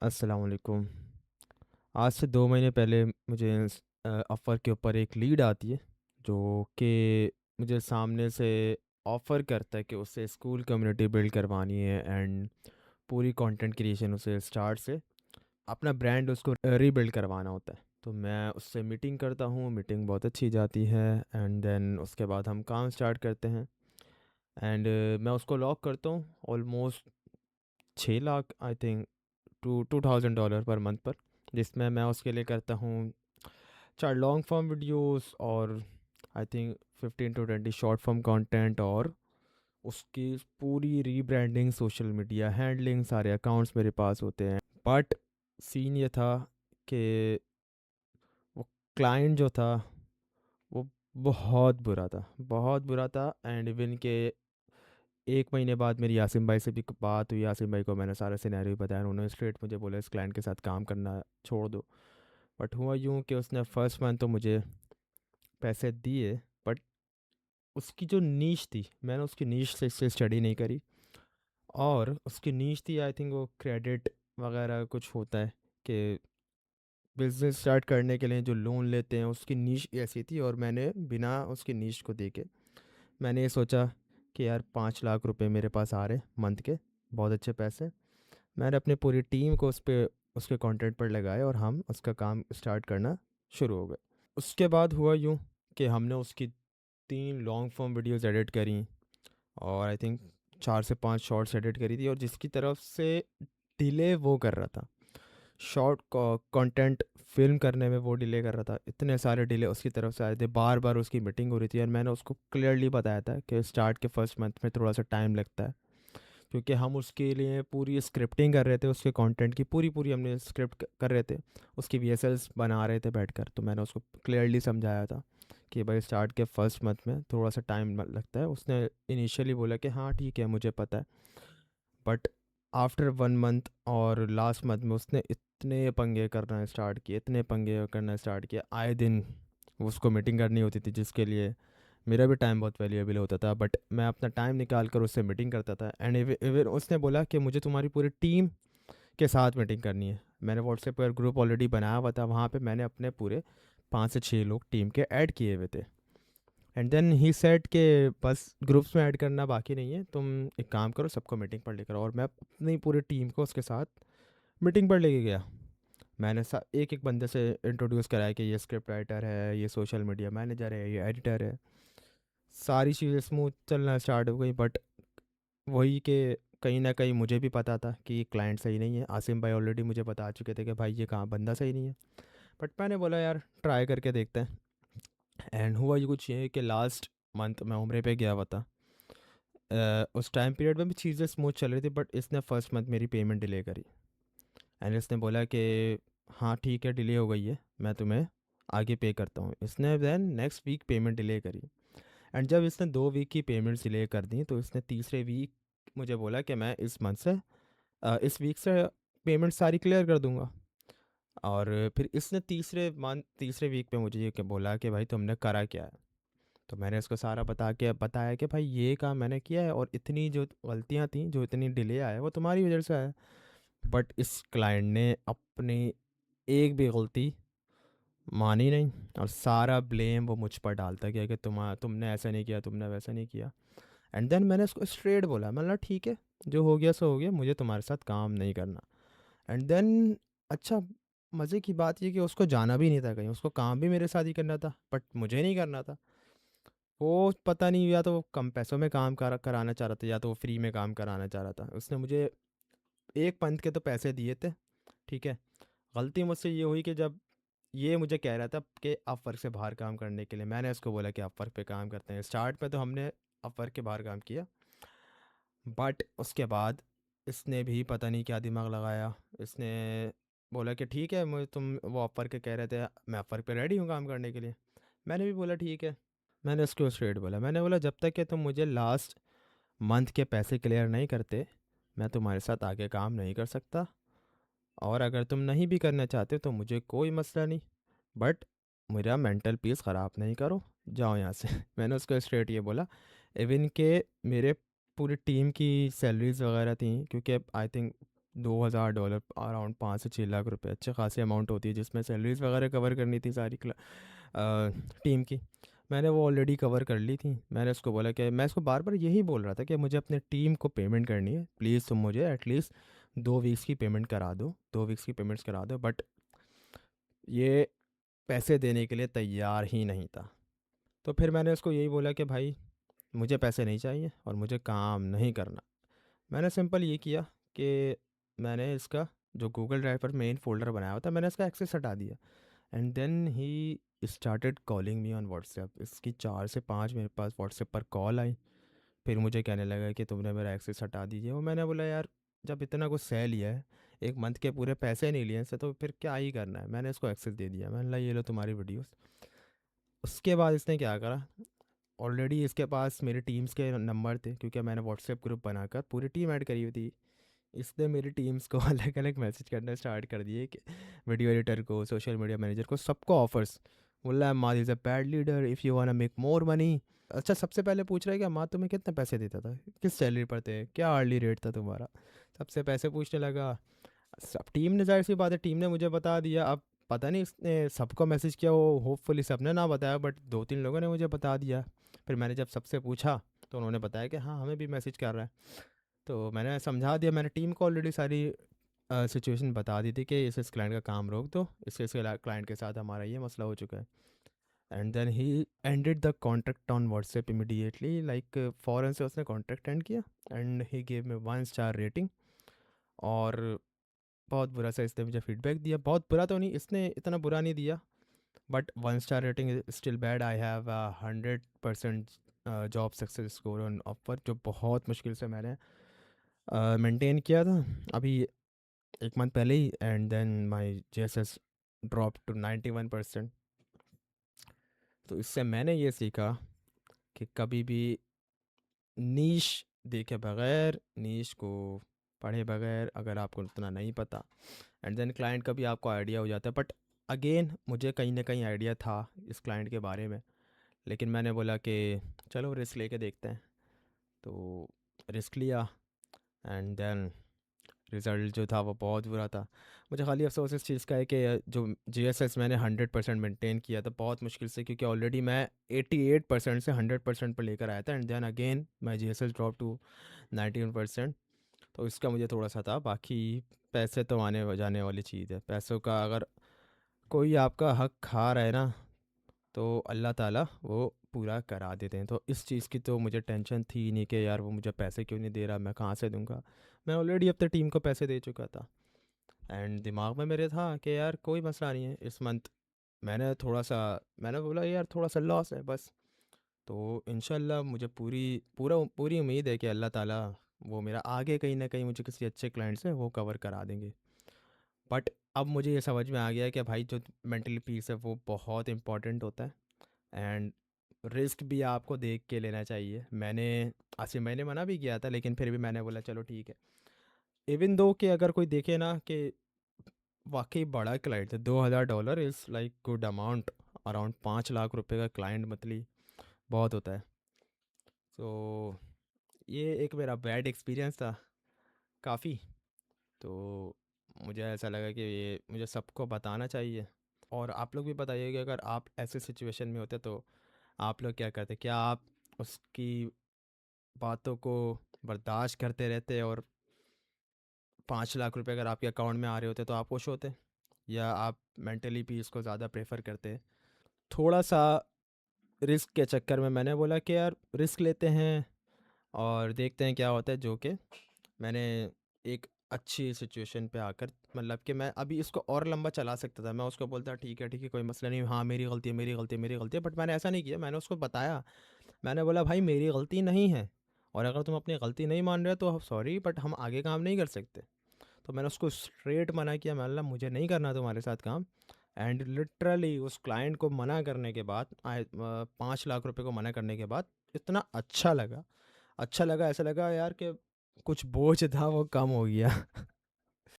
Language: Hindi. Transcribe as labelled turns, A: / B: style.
A: अस्सलाम वालेकुम। आज से 2 महीने पहले मुझे ऑफ़र के ऊपर एक लीड आती है, जो कि मुझे सामने से ऑफ़र करता है कि उसे स्कूल कम्युनिटी बिल्ड करवानी है एंड पूरी कंटेंट क्रिएशन उसे स्टार्ट से अपना ब्रांड उसको रीबिल्ड करवाना होता है। तो मैं उससे मीटिंग करता हूँ, मीटिंग बहुत अच्छी जाती है एंड देन उसके बाद हम काम स्टार्ट करते हैं एंड मैं उसको लॉक करता हूँ almost 6 lakh I think two $2000 per month पर, जिसमें मैं उसके लिए करता हूँ 4 लॉन्ग फॉर्म वीडियोस और I think 15 to 20 short form content और उसकी पूरी रीब्रांडिंग, सोशल मीडिया हैंडलिंग, सारे अकाउंट्स मेरे पास होते हैं। बट सीन ये था कि वो क्लाइंट जो था वो बहुत बुरा था एंड इवन के 1 महीने बाद मेरी यासिम भाई से भी बात हुई। यासिम भाई को मैंने सारा सिनेरियो बताया, उन्होंने स्ट्रेट मुझे बोला इस क्लाइंट के साथ काम करना छोड़ दो। बट हुआ यूँ कि उसने फर्स्ट मंथ तो मुझे पैसे दिए, बट उसकी जो नीश थी, मैंने उसकी नीश से स्टडी नहीं करी और उसकी नीश थी आई थिंक वो क्रेडिट वगैरह कुछ होता है कि बिजनेस स्टार्ट करने के लिए जो लोन लेते हैं, उसकी नीश ऐसी थी और मैंने बिना उसकी नीश को देखे मैंने ये सोचा कि यार 5 लाख रुपए मेरे पास आ रहे मंथ के, बहुत अच्छे पैसे। मैंने अपनी पूरी टीम को उस पे उसके कंटेंट पर लगाया और हम उसका काम स्टार्ट करना शुरू हो गए। उसके बाद हुआ यूँ कि हमने उसकी 3 लॉन्ग फॉर्म वीडियोस एडिट करी और आई थिंक 4 से 5 शॉर्ट्स एडिट करी थी और जिसकी तरफ से डिले वो कर रहा था, शॉर्ट कंटेंट फिल्म करने में वो डिले कर रहा था। इतने सारे डिले उसकी तरफ से आए थे, बार बार उसकी मीटिंग हो रही थी और मैंने उसको क्लियरली बताया था कि स्टार्ट के फर्स्ट मंथ में थोड़ा सा टाइम लगता है, क्योंकि हम उसके लिए पूरी स्क्रिप्टिंग कर रहे थे, उसके कंटेंट की पूरी पूरी हमने स्क्रिप्ट कर रहे थे, उसकी वीएसएल्स बना रहे थे बैठकर। तो मैंने उसको क्लियरली समझाया था कि भाई स्टार्ट के फर्स्ट मंथ में थोड़ा सा टाइम लगता है। उसने इनिशियली बोला कि हाँ ठीक है मुझे पता है, बट आफ्टर 1 मंथ और लास्ट मंथ में उसने इतने पंगे करना स्टार्ट किए, इतने पंगे करना स्टार्ट किया। आए दिन उसको मीटिंग करनी होती थी, जिसके लिए मेरा भी टाइम बहुत वैल्यूएबल होता था, बट मैं अपना टाइम निकाल कर उससे मीटिंग करता था। एंड इवन उसने बोला कि मुझे तुम्हारी पूरी टीम के साथ मीटिंग करनी है। मैंने व्हाट्सएप पर ग्रुप ऑलरेडी बनाया हुआ था, वहाँ पे मैंने अपने पूरे 5 से 6 लोग टीम के ऐड किए हुए थे। एंड देन ही सेड के बस ग्रुप्स में ऐड करना बाकी नहीं है, तुम एक काम करो सबको मीटिंग पर लेकर आओ। और मैं अपनी पूरी टीम को उसके साथ मीटिंग पर लेके गया। मैंने एक एक बंदे से इंट्रोड्यूस कराया कि ये स्क्रिप्ट राइटर है, ये सोशल मीडिया मैनेजर है, ये एडिटर है। सारी चीज़ें स्मूथ चलना स्टार्ट हो गई, बट वही कि कहीं ना कहीं मुझे भी पता था कि क्लाइंट सही नहीं है। आसिम भाई ऑलरेडी मुझे बता चुके थे कि भाई ये कहाँ बंदा सही नहीं है, बट मैंने बोला यार ट्राई करके देखते हैं। एंड हुआ ये कुछ ये कि लास्ट मंथ मैं उम्र पे गया हुआ था। उस टाइम पीरियड में भी चीज़ें स्मूथ चल रही थी, बट इसने फर्स्ट मंथ मेरी पेमेंट डिले करी एंड इसने बोला कि हाँ ठीक है डिले हो गई है, मैं तुम्हें आगे पे करता हूँ। इसने then next week payment delay करी एंड जब इसने 2 वीक की पेमेंट्स डिले कर दी तो इसने तीसरे वीक मुझे बोला कि मैं इस मंथ से इस वीक से पेमेंट सारी क्लियर कर दूंगा। और फिर इसने तीसरे वीक पे मुझे ये कि बोला कि भाई तुमने करा क्या है। तो मैंने इसको सारा बताया कि भाई ये काम मैंने किया है और इतनी जो गलतियाँ थी, जो इतनी डिले आया वो तुम्हारी वजह से आया। बट इस क्लाइंट ने अपनी एक भी गलती मानी नहीं और सारा ब्लेम वो मुझ पर डालता गया कि तुमने ऐसा नहीं किया, तुमने वैसा नहीं किया। एंड देन मैंने उसको स्ट्रेट बोला, मतलब ठीक है जो हो गया सो हो गया, मुझे तुम्हारे साथ काम नहीं करना। एंड देन अच्छा, मज़े की बात ये कि उसको जाना भी नहीं था कहीं, उसको काम भी मेरे साथ ही करना था बट मुझे नहीं करना था। वो पता नहीं, या तो वो कम पैसों में काम कराना चाह रहा था या तो वो फ्री में काम कराना चाह रहा था। उसने मुझे एक पंथ के तो पैसे दिए थे, ठीक है। गलती मुझसे ये हुई कि जब ये मुझे कह रहा था कि अपवर्क से बाहर काम करने के लिए, मैंने उसको बोला कि अपवर्क पे काम करते हैं। स्टार्ट पे तो हमने अपवर्क के बाहर काम किया, बट उसके बाद इसने भी पता नहीं क्या दिमाग लगाया। इसने बोला कि ठीक है, मुझे तुम वो अपवर्क के कह रहे थे, मैं अपवर्क पे रेडी हूँ काम करने के लिए। मैंने भी बोला ठीक है। मैंने उसको स्ट्रेट बोला, मैंने बोला जब तक कि तुम मुझे लास्ट मंथ के पैसे क्लियर नहीं करते, मैं तुम्हारे साथ आगे काम नहीं कर सकता। और अगर तुम नहीं भी करना चाहते तो मुझे कोई मसला नहीं, बट मेरा मेंटल पीस ख़राब नहीं करो, जाओ यहाँ से। मैंने उसको स्ट्रेट ये बोला। इवन के मेरे पूरी टीम की सैलरीज वगैरह थी, क्योंकि आई थिंक $2000 अराउंड 5 से 6 लाख रुपए अच्छे खासी अमाउंट होती है, जिसमें सैलरीज वगैरह कवर करनी थी सारी टीम की। मैंने वो ऑलरेडी कवर कर ली थी। मैंने उसको बोला कि मैं उसको बार बार यही बोल रहा था कि मुझे अपने टीम को पेमेंट करनी है, प्लीज़ तुम मुझे एटलीस्ट 2 वीक्स की पेमेंट करा दो, 2 वीक्स की पेमेंट्स करा दो। बट ये पैसे देने के लिए तैयार ही नहीं था। तो फिर मैंने उसको यही बोला कि भाई मुझे पैसे नहीं चाहिए और मुझे काम नहीं करना। मैंने सिंपल ये किया कि मैंने इसका जो गूगल ड्राइव पर मेन फ़ोल्डर बनाया हुआ था, मैंने इसका एक्सेस हटा दिया। And then he started calling me on WhatsApp. इसकी 4 से 5 मेरे पास व्हाट्सएप पर कॉल आई। फिर मुझे कहने लगा कि तुमने मेरा एक्सेस हटा दीजिए। और मैंने बोला यार, जब इतना कुछ सह लिया है, 1 मंथ के पूरे पैसे नहीं लिए इससे, तो फिर क्या ही करना है। मैंने इसको एक्सेस दे दिया। मैंने बोला ये लो तुम्हारी वीडियोस। उसके बाद इसने क्या करा, ऑलरेडी इसके पास मेरी टीम्स के नंबर थे, क्योंकि मैंने व्हाट्सएप ग्रुप बनाकर पूरी टीम ऐड करी हुई थी। इसने मेरी टीम्स को अलग अलग मैसेज करना स्टार्ट कर दिए कि वीडियो एडिटर को, सोशल मीडिया मैनेजर को, सबको ऑफर्स। बोला माद is a bad leader if you want make more money. अच्छा, सबसे पहले पूछ रहा है कि माद तुम्हें कितने पैसे देता था, किस सैलरी पर थे, क्या अर्ली रेट था तुम्हारा। सबसे पैसे पूछने लगा। सब टीम ने, जाहिर सी बात है, टीम ने मुझे बता दिया। अब पता नहीं इसने सबको मैसेज किया, वो होपफुली सबने ना बताया, बट 2-3 लोगों ने मुझे बता दिया। फिर मैंने जब सबसे पूछा तो उन्होंने बताया कि हाँ, हमें भी मैसेज कर रहा है। तो मैंने समझा दिया। मैंने टीम को ऑलरेडी सारी सिचुएशन बता दी थी कि इस क्लाइंट का काम रोक दो, इसके क्लाइंट के साथ हमारा ये मसला हो चुका है। And then he ended the contract on WhatsApp immediately, like फ़ौरन से उसने कॉन्ट्रैक्ट एंड किया। And he gave me 1 star rating. और बहुत बुरा सा इसने मुझे फीडबैक दिया। बहुत बुरा तो नहीं, इसने इतना बुरा नहीं दिया, but 1 star rating is still bad. I have 100% job success score on offer, जो बहुत मुश्किल से मैंने मेंटेन किया था अभी 1 मंथ पहले ही। And then my G S S drop to 91%। तो इससे मैंने ये सीखा कि कभी भी नीश देखे बगैर, नीश को पढ़े बगैर, अगर आपको उतना नहीं पता, एंड देन क्लाइंट का भी आपको आइडिया हो जाता है। बट अगेन मुझे कहीं ना कहीं आइडिया था इस क्लाइंट के बारे में, लेकिन मैंने बोला कि चलो रिस्क लेके देखते हैं। तो रिस्क लिया। एंड देन रिज़ल्ट जो था वो बहुत बुरा था। मुझे खाली अफसोस इस चीज़ का है कि जो जीएसएस मैंने 100% मेंटेन किया था बहुत मुश्किल से, क्योंकि ऑलरेडी मैं 88% से 100% पर लेकर आया था। And then again my GSS drop to 91%। तो इसका मुझे थोड़ा सा था। बाकी पैसे तो आने जाने वाली चीज़ है। पैसों का अगर कोई आपका हक खा रहा है ना, तो अल्लाह ताला वो पूरा करा देते हैं। तो इस चीज़ की तो मुझे टेंशन थी ही नहीं कि यार वो मुझे पैसे क्यों नहीं दे रहा, मैं कहाँ से दूंगा। मैं ऑलरेडी अपनी टीम को पैसे दे चुका था। एंड दिमाग में मेरे था कि यार कोई मसला नहीं है, इस मंथ मैंने थोड़ा सा, मैंने बोला यार थोड़ा सा लॉस है बस। तो इंशाल्लाह मुझे पूरी उम्मीद है कि अल्लाह ताला वो मेरा आगे कहीं ना कहीं मुझे किसी अच्छे क्लाइंट से वो कवर करा देंगे। बट अब मुझे ये समझ में आ गया है कि भाई जो मेंटली पीस है वो बहुत इंपॉर्टेंट होता है। एंड रिस्क भी आपको देख के लेना चाहिए। मैंने मना भी किया था, लेकिन फिर भी मैंने बोला चलो ठीक है। इवन दो कि अगर कोई देखे ना कि वाकई बड़ा क्लाइंट है, $2000 is like good amount. Around 5 lakh रुपए का क्लाइंट मंथली बहुत होता है। तो ये एक मेरा बैड एक्सपीरियंस था काफ़ी। तो मुझे ऐसा लगा कि ये मुझे सबको बताना चाहिए। और आप लोग भी बताइए कि अगर आप ऐसे सिचुएशन में होते तो आप लोग क्या करते। क्या आप उसकी बातों को बर्दाश्त करते रहते, और 5 लाख रुपए अगर आपके अकाउंट में आ रहे होते तो आप खुश होते, या आप मेंटली पीस को ज़्यादा प्रेफर करते। थोड़ा सा रिस्क के चक्कर में मैंने बोला कि यार रिस्क लेते हैं और देखते हैं क्या होता है। जो कि मैंने एक अच्छी सिचुएशन पे आकर, मतलब कि मैं अभी इसको और लंबा चला सकता था। मैं उसको बोलता ठीक है कोई मसला नहीं, हाँ मेरी गलती है, मेरी गलती है, मेरी गलती है। बट मैंने ऐसा नहीं किया। मैंने उसको बताया। मैंने बोला भाई मेरी गलती नहीं है, और अगर तुम अपनी गलती नहीं मान रहे हो तो सॉरी, बट हम आगे काम नहीं कर सकते। तो मैंने उसको स्ट्रेट मना किया। मैंने बोला मुझे नहीं करना तुम्हारे साथ काम। एंड लिटरली उस क्लाइंट को मना करने के बाद, 5 लाख रुपए को मना करने के बाद, इतना अच्छा लगा, अच्छा लगा। ऐसा लगा यार कि कुछ बोझ था वो कम हो गया।